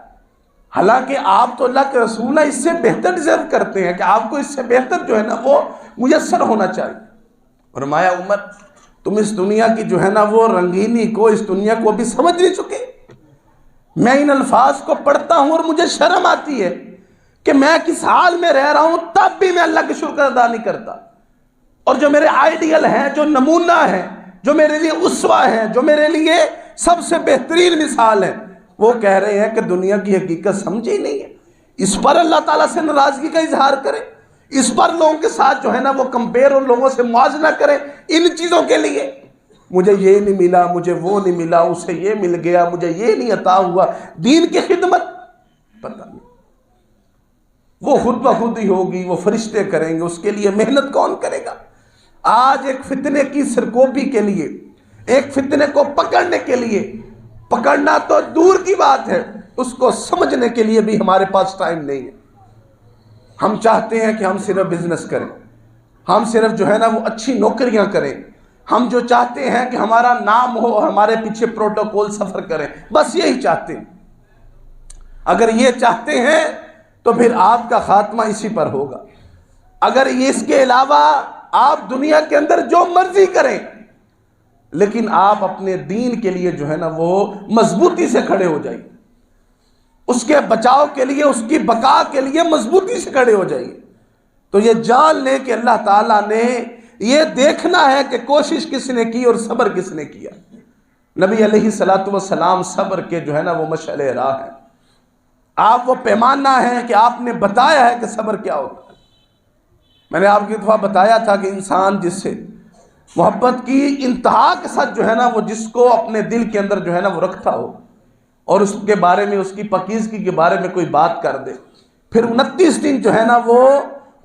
حالانکہ آپ تو اللہ کے رسول ہیں, اس سے بہتر ڈیزرو کرتے ہیں کہ آپ کو اس سے بہتر جو ہے نا وہ میسر ہونا چاہیے. فرمایا عمر تم اس دنیا کی جو ہے نا وہ رنگینی کو, اس دنیا کو ابھی سمجھ نہیں چکے. میں ان الفاظ کو پڑھتا ہوں اور مجھے شرم آتی ہے کہ میں کس حال میں رہ رہا ہوں تب بھی میں اللہ کا شکر ادا نہیں کرتا. اور جو میرے آئیڈیل ہیں، جو نمونہ ہیں، جو میرے لیے اسوہ ہیں، جو میرے لیے سب سے بہترین مثال ہے، وہ کہہ رہے ہیں کہ دنیا کی حقیقت سمجھی نہیں ہے. اس پر اللہ تعالیٰ سے ناراضگی کا اظہار کریں، اس پر لوگوں کے ساتھ جو ہے نا وہ کمپیئر اور لوگوں سے موازنہ کریں ان چیزوں کے لیے. مجھے یہ نہیں ملا، مجھے وہ نہیں ملا، اسے یہ مل گیا، مجھے یہ نہیں عطا ہوا. دین کی خدمت پتہ نہیں، وہ خود بخود ہی ہوگی، وہ فرشتے کریں گے، اس کے لیے محنت کون کرے گا؟ آج ایک فتنے کی سرکوبی کے لیے، ایک فتنے کو پکڑنے کے لیے، پکڑنا تو دور کی بات ہے، اس کو سمجھنے کے لیے بھی ہمارے پاس ٹائم نہیں ہے. ہم چاہتے ہیں کہ ہم صرف بزنس کریں، ہم صرف جو ہے نا وہ اچھی نوکریاں کریں، ہم جو چاہتے ہیں کہ ہمارا نام ہو اور ہمارے پیچھے پروٹوکول سفر کریں، بس یہی چاہتے ہیں. اگر یہ چاہتے ہیں تو پھر آپ کا خاتمہ اسی پر ہوگا. اگر یہ اس کے علاوہ آپ دنیا کے اندر جو مرضی کریں، لیکن آپ اپنے دین کے لیے جو ہے نا وہ مضبوطی سے کھڑے ہو جائیے، اس کے بچاؤ کے لیے، اس کی بقا کے لیے مضبوطی سے کھڑے ہو جائیے. تو یہ جان لیں کہ اللہ تعالیٰ نے یہ دیکھنا ہے کہ کوشش کس نے کی اور صبر کس نے کیا. نبی علیہ الصلوۃ والسلام صبر کے جو ہے نا وہ مشعل راہ ہیں. آپ وہ پیمانہ ہیں کہ آپ نے بتایا ہے کہ صبر کیا ہوتا ہے. میں نے آپ کی دفعہ بتایا تھا کہ انسان جس سے محبت کی انتہا کے ساتھ جو ہے نا وہ جس کو اپنے دل کے اندر جو ہے نا وہ رکھتا ہو اور اس کے بارے میں، اس کی پاکیزگی کے بارے میں کوئی بات کر دے، پھر 29 دن جو ہے نا وہ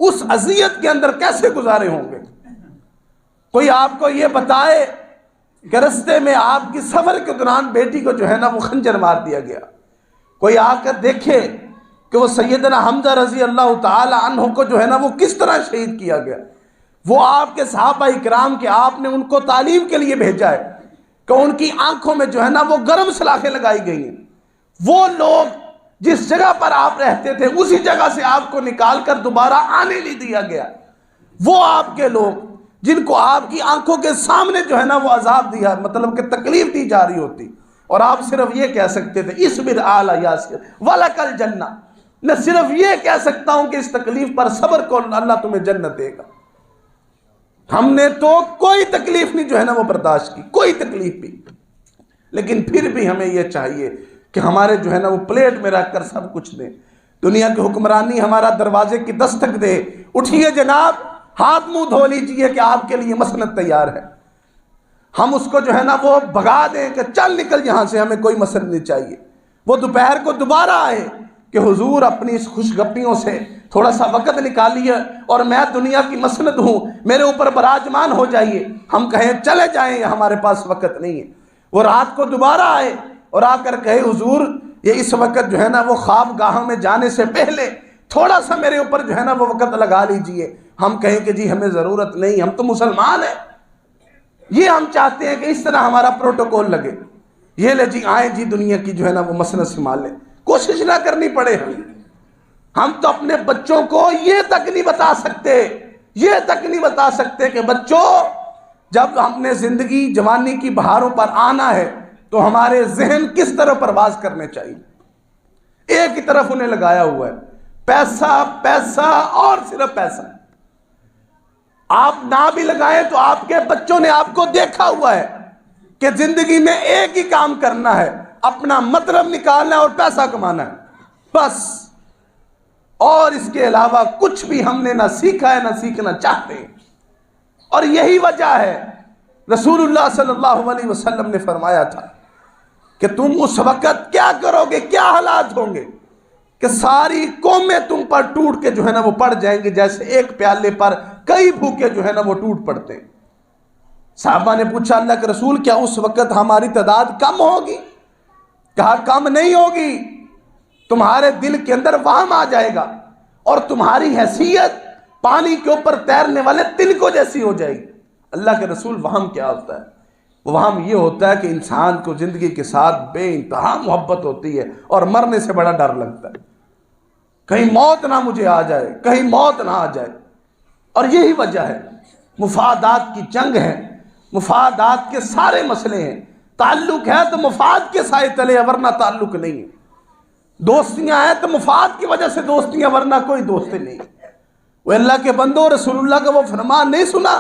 اس اذیت کے اندر کیسے گزارے ہوں گے. کوئی آپ کو یہ بتائے کہ رستے میں آپ کی سفر کے دوران بیٹی کو جو ہے نا وہ خنجر مار دیا گیا. کوئی آ کر دیکھے کہ وہ سیدنا حمزہ رضی اللہ تعالی عنہ کو جو ہے نا وہ کس طرح شہید کیا گیا. وہ آپ کے صحابہ اکرام کے آپ نے ان کو تعلیم کے لیے بھیجا ہے کہ ان کی آنکھوں میں جو ہے نا وہ گرم سلاخیں لگائی گئی ہیں. وہ لوگ جس جگہ پر آپ رہتے تھے اسی جگہ سے آپ کو نکال کر دوبارہ آنے نہیں دیا گیا. وہ آپ کے لوگ جن کو آپ کی آنکھوں کے سامنے جو ہے نا وہ عذاب دیا، مطلب کہ تکلیف دی جا رہی ہوتی، اور آپ صرف یہ کہہ سکتے تھے اصبر آل یاسر وَلَكَ الْجَنَّةُ. میں صرف یہ کہہ سکتا ہوں کہ اس تکلیف پر صبر کو اللہ تمہیں جنت دے گا. ہم نے تو کوئی تکلیف نہیں جو ہے نا وہ برداشت کی، کوئی تکلیف بھی، لیکن پھر بھی ہمیں یہ چاہیے کہ ہمارے جو ہے نا وہ پلیٹ میں رکھ کر سب کچھ دیں. دنیا کی حکمرانی ہمارا دروازے کی دستک دے، اٹھیے جناب، ہاتھ منہ دھو لیجئے کہ آپ کے لیے مسند تیار ہے. ہم اس کو جو ہے نا وہ بھگا دیں کہ چل نکل یہاں سے، ہمیں کوئی مسند نہیں چاہیے. وہ دوپہر کو دوبارہ آئے کہ حضور اپنی اس خوش گپیوں سے تھوڑا سا وقت نکالیے اور میں دنیا کی مسند ہوں، میرے اوپر براجمان ہو جائیے. ہم کہیں چلے جائیں، ہمارے پاس وقت نہیں ہے. وہ رات کو دوبارہ آئے اور آ کر کہے حضور یہ اس وقت جو ہے نا وہ خواب گاہوں میں جانے سے پہلے تھوڑا سا میرے اوپر جو ہے نا وہ وقت لگا لیجئے. ہم کہیں کہ جی ہمیں ضرورت نہیں، ہم تو مسلمان ہیں. یہ ہم چاہتے ہیں کہ اس طرح ہمارا پروٹوکول لگے. یہ لے جی آئیں جی دنیا کی جو ہے نا وہ مسند سنبھال لیں، کوشش نہ کرنی پڑے. ہم تو اپنے بچوں کو یہ تک نہیں بتا سکتے، یہ تک نہیں بتا سکتے کہ بچوں جب ہم نے زندگی جوانی کی بہاروں پر آنا ہے تو ہمارے ذہن کس طرح پرواز کرنے چاہیے. ایک ہی طرف انہیں لگایا ہوا ہے، پیسہ پیسہ اور صرف پیسہ. آپ نہ بھی لگائیں تو آپ کے بچوں نے آپ کو دیکھا ہوا ہے کہ زندگی میں ایک ہی کام کرنا ہے، اپنا مطلب نکالنا ہے اور پیسہ کمانا ہے، بس. اور اس کے علاوہ کچھ بھی ہم نے نہ سیکھا ہے نہ سیکھنا چاہتے ہیں. اور یہی وجہ ہے رسول اللہ صلی اللہ علیہ وسلم نے فرمایا تھا کہ تم اس وقت کیا کرو گے، کیا حالات ہوں گے کہ ساری قومیں تم پر ٹوٹ کے جو ہے نا وہ پڑ جائیں گے، جیسے ایک پیالے پر کئی بھوکے جو ہے نا وہ ٹوٹ پڑتے ہیں. صحابہ نے پوچھا اللہ کے رسول کیا اس وقت ہماری تعداد کم ہوگی؟ کہا کم نہیں ہوگی، تمہارے دل کے اندر وہم آ جائے گا اور تمہاری حیثیت پانی کے اوپر تیرنے والے تنکوں جیسی ہو جائے گی. اللہ کے رسول وہم کیا ہوتا ہے؟ وہم یہ ہوتا ہے کہ انسان کو زندگی کے ساتھ بے انتہا محبت ہوتی ہے اور مرنے سے بڑا ڈر لگتا ہے، کہیں موت نہ مجھے آ جائے، کہیں موت نہ آ جائے. اور یہی وجہ ہے، مفادات کی جنگ ہے، مفادات کے سارے مسئلے ہیں. تعلق ہے تو مفاد کے سائے تلے ہے، ورنہ تعلق نہیں ہے۔ دوستیاں ہیں تو مفاد کی وجہ سے دوستیاں، ورنہ کوئی دوستی نہیں۔ وہ اللہ کے بندوں، رسول اللہ کا وہ فرمان نہیں سنا؟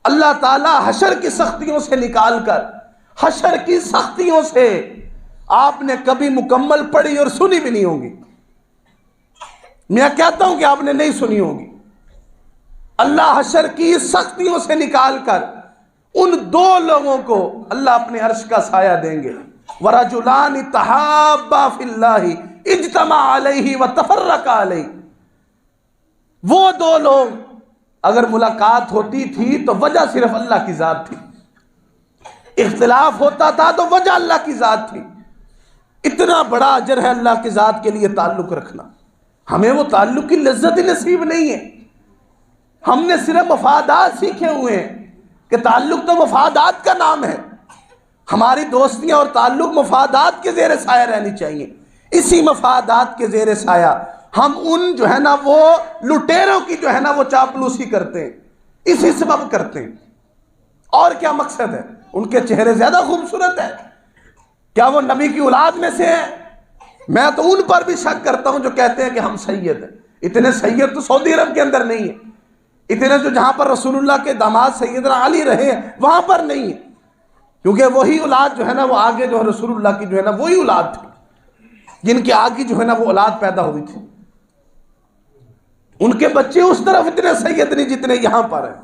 اللہ تعالیٰ حشر کی سختیوں سے نکال کر، حشر کی سختیوں سے آپ نے کبھی مکمل پڑھی اور سنی بھی نہیں ہوگی۔ میں کہتا ہوں کہ آپ نے نہیں سنی ہوگی۔ اللہ حشر کی سختیوں سے نکال کر ان دو لوگوں کو اللہ اپنے عرش کا سایہ دیں گے، وَرَجُلَانِ تَحَابَّا فِي اللَّهِ اجْتَمَعَ عَلَيْهِ وَتَفَرَّقَ عَلَيْهِ۔ وہ دو لوگ اگر ملاقات ہوتی تھی تو وجہ صرف اللہ کی ذات تھی، اختلاف ہوتا تھا تو وجہ اللہ کی ذات تھی۔ اتنا بڑا اجر ہے اللہ کی ذات کے لیے تعلق رکھنا۔ ہمیں وہ تعلق کی لذت نصیب نہیں ہے، ہم نے صرف مفادات سیکھے ہوئے ہیں کہ تعلق تو مفادات کا نام ہے۔ ہماری دوستیاں اور تعلق مفادات کے زیر سایہ رہنی چاہیے۔ اسی مفادات کے زیر سایہ ہم ان جو ہے نا وہ لٹیروں کی جو ہے نا وہ چاپلوسی کرتے ہیں، اسی سبب کرتے ہیں۔ اور کیا مقصد ہے؟ ان کے چہرے زیادہ خوبصورت ہیں، کیا وہ نبی کی اولاد میں سے ہیں؟ میں تو ان پر بھی شک کرتا ہوں جو کہتے ہیں کہ ہم سید ہیں۔ اتنے سید تو سعودی عرب کے اندر نہیں ہیں، اتنے جو جہاں پر رسول اللہ کے داماد سیدنا علی رہے ہیں وہاں پر نہیں ہیں، کیونکہ وہی اولاد جو ہے نا وہ آگے جو ہے رسول اللہ کی جو ہے نا وہی اولاد تھی جن کے آگے جو ہے نا وہ اولاد پیدا ہوئی تھی۔ ان کے بچے اس طرف اتنے سید نہیں جتنے یہاں پر ہیں،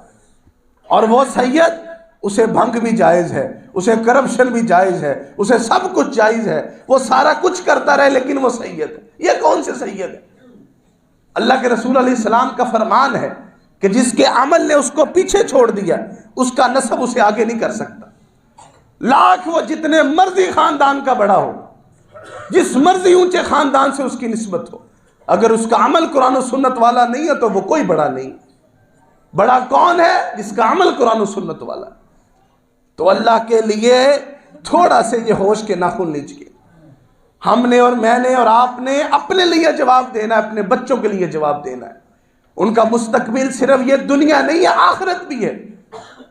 اور وہ سید اسے بھنگ بھی جائز ہے، اسے کرپشن بھی جائز ہے، اسے سب کچھ جائز ہے، وہ سارا کچھ کرتا رہے لیکن وہ سید ہے۔ یہ کون سے سید ہے؟ اللہ کے رسول علیہ السلام کا فرمان ہے کہ جس کے عمل نے اس کو پیچھے چھوڑ دیا اس کا نسب اسے آگے نہیں کر سکتا، لاکھ وہ جتنے مرضی خاندان کا بڑا ہو، جس مرضی اونچے خاندان سے اس کی نسبت ہو، اگر اس کا عمل قرآن و سنت والا نہیں ہے تو وہ کوئی بڑا نہیں۔ بڑا کون ہے؟ جس کا عمل قرآن و سنت والا ہے۔ تو اللہ کے لیے تھوڑا سے یہ ہوش کے ناخن لیجئے۔ ہم نے اور میں نے اور آپ نے اپنے لیے جواب دینا ہے، اپنے بچوں کے لیے جواب دینا ہے۔ ان کا مستقبل صرف یہ دنیا نہیں ہے، آخرت بھی ہے۔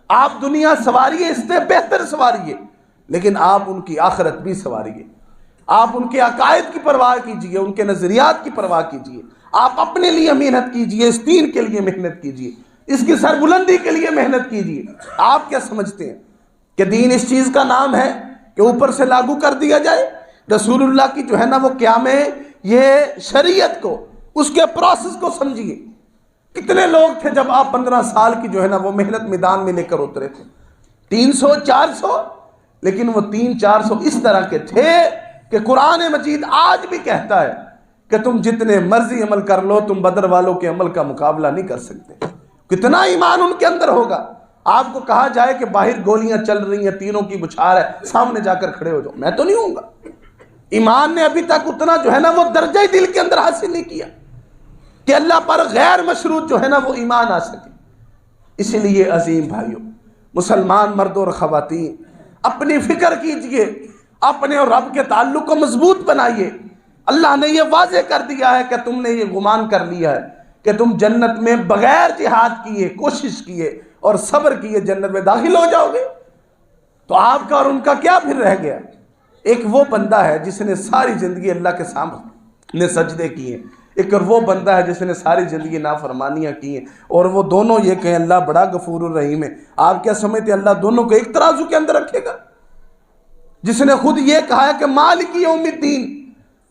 آپ دنیا سواریے، اس سے بہتر سواریے، لیکن آپ ان کی آخرت بھی سواریے۔ آپ ان کے عقائد کی پرواہ کیجئے، ان کے نظریات کی پرواہ کیجئے، آپ اپنے لیے محنت کیجئے، اس دین کے لیے محنت کیجئے، اس کی سربلندی کے لیے محنت کیجئے۔ آپ کیا سمجھتے ہیں کہ دین اس چیز کا نام ہے کہ اوپر سے لاگو کر دیا جائے؟ رسول اللہ کی جو ہے نا وہ قیام یہ شریعت کو، اس کے پروسیس کو سمجھیے۔ کتنے لوگ تھے جب آپ 15 سال کی جو ہے نا وہ محنت میدان میں لے کر اترے تھے؟ 300 400، لیکن وہ 300-400 اس طرح کے تھے کہ قرآن مجید آج بھی کہتا ہے کہ تم جتنے مرضی عمل کر لو تم بدر والوں کے عمل کا مقابلہ نہیں کر سکتے۔ کتنا ایمان ان کے اندر ہوگا؟ آپ کو کہا جائے کہ باہر گولیاں چل رہی ہیں، تینوں کی بچھار ہے، سامنے جا کر کھڑے ہو جاؤ، میں تو نہیں ہوں گا۔ ایمان نے ابھی تک اتنا جو ہے نا وہ درجہ دل کے اندر حاصل نہیں کیا کہ اللہ پر غیر مشروط جو ہے نا وہ ایمان آ سکے۔ اسی لیے عظیم بھائیوں، مسلمان مرد اور خواتین، اپنی فکر کیجئے، اپنے اور رب کے تعلق کو مضبوط بنائیے۔ اللہ نے یہ واضح کر دیا ہے کہ تم نے یہ گمان کر لیا ہے کہ تم جنت میں بغیر جہاد کیے، کوشش کیے اور صبر کیے جنت میں داخل ہو جاؤ گے، تو آپ کا اور ان کا کیا پھر رہ گیا؟ ایک وہ بندہ ہے جس نے ساری زندگی اللہ کے سامنے سجدے کیے، ایک اور وہ بندہ ہے جس نے ساری زندگی نافرمانیاں کی ہیں، اور وہ دونوں یہ کہیں اللہ بڑا غفور الرحیم ہے۔ آپ کیا سمجھتے ہیں اللہ دونوں کو ایک ترازو کے اندر رکھے گا؟ جس نے خود یہ کہا ہے کہ مالک یوم الدین،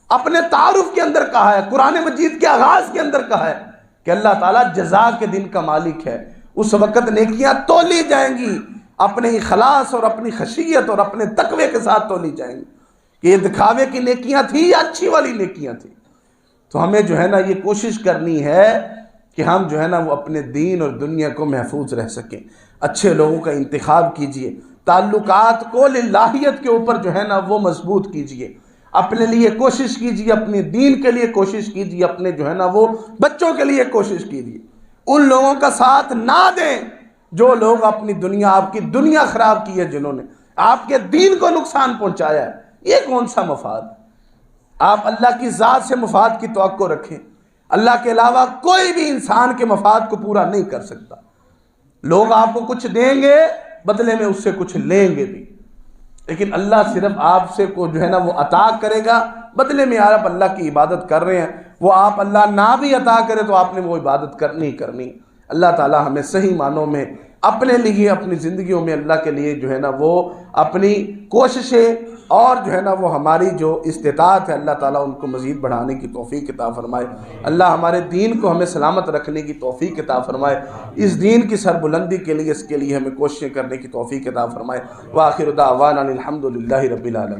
اپنے تعارف کے اندر کہا ہے، قرآن مجید کے آغاز کے اندر کہا ہے کہ اللہ تعالیٰ جزا کے دن کا مالک ہے۔ اس وقت نیکیاں تولی جائیں گی اپنے اخلاص اور اپنی خشیت اور اپنے تقوی کے ساتھ تولی جائیں گی کہ یہ دکھاوے کی نیکیاں تھی یا اچھی والی نیکیاں تھی۔ تو ہمیں جو ہے نا یہ کوشش کرنی ہے کہ ہم جو ہے نا وہ اپنے دین اور دنیا کو محفوظ رہ سکیں۔ اچھے لوگوں کا انتخاب کیجئے، تعلقات کو للہیت کے اوپر جو ہے نا وہ مضبوط کیجئے، اپنے لیے کوشش کیجئے، اپنے دین کے لیے کوشش کیجئے، اپنے جو ہے نا وہ بچوں کے لیے کوشش کیجئے۔ ان لوگوں کا ساتھ نہ دیں جو لوگ اپنی دنیا، آپ کی دنیا خراب کی ہے، جنہوں نے آپ کے دین کو نقصان پہنچایا ہے۔ یہ کون سا مفاد؟ آپ اللہ کی ذات سے مفاد کی توقع رکھیں۔ اللہ کے علاوہ کوئی بھی انسان کے مفاد کو پورا نہیں کر سکتا۔ لوگ آپ کو کچھ دیں گے، بدلے میں اس سے کچھ لیں گے بھی۔ لیکن اللہ صرف آپ سے کو جو ہے نا وہ عطا کرے گا، بدلے میں آپ اللہ کی عبادت کر رہے ہیں، وہ آپ اللہ نہ بھی عطا کرے تو آپ نے وہ عبادت کرنی کرنی۔ اللہ تعالی ہمیں صحیح معنوں میں اپنے لیے اپنی زندگیوں میں اللہ کے لیے جو ہے نا وہ اپنی کوششیں اور جو ہے نا وہ ہماری جو استطاعت ہے اللہ تعالیٰ ان کو مزید بڑھانے کی توفیق عطا فرمائے۔ اللہ ہمارے دین کو ہمیں سلامت رکھنے کی توفیق عطا فرمائے، اس دین کی سربلندی کے لیے اس کے لیے ہمیں کوششیں کرنے کی توفیق عطا فرمائے۔ وآخر دعوانا الحمد للہ رب العالمین۔